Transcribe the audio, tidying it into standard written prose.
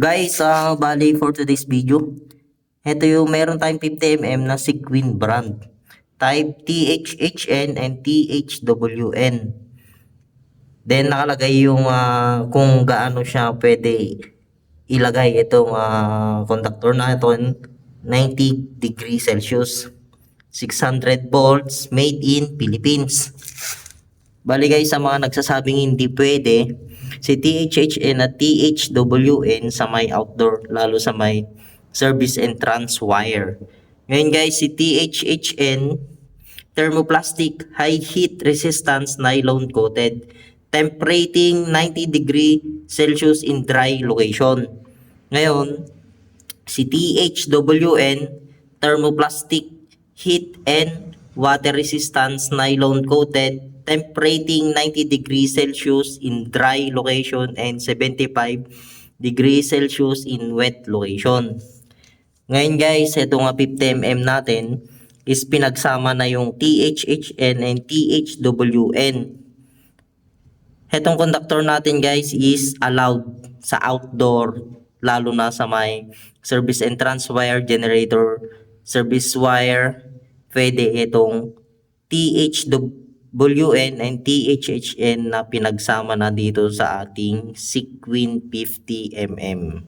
Guys, bali for today's video, ito yung meron tayong 50mm na Sequin brand. Type THHN and THWN. Then nakalagay yung kung gaano siya pwede ilagay itong conductor na ito 90 degrees Celsius. 600 volts, made in Philippines. Bali guys, sa mga nagsasabing hindi pwede, si THHN at THWN sa may outdoor, lalo sa may service entrance wire. Ngayon guys, si THHN, thermoplastic high heat resistance nylon coated, temperating 90 degree Celsius in dry location. Ngayon, si THWN, thermoplastic heat and water resistance nylon coated, temperating 90 degrees Celsius in dry location and 75 degrees Celsius in wet location. Ngayon guys, ito nga 50mm natin is pinagsama na yung THHN and THWN. Itong conductor natin guys is allowed sa outdoor, lalo na sa may service entrance wire, generator, service wire. Pwede itong THWN and THHN na pinagsama na dito sa ating Sequin 50mm.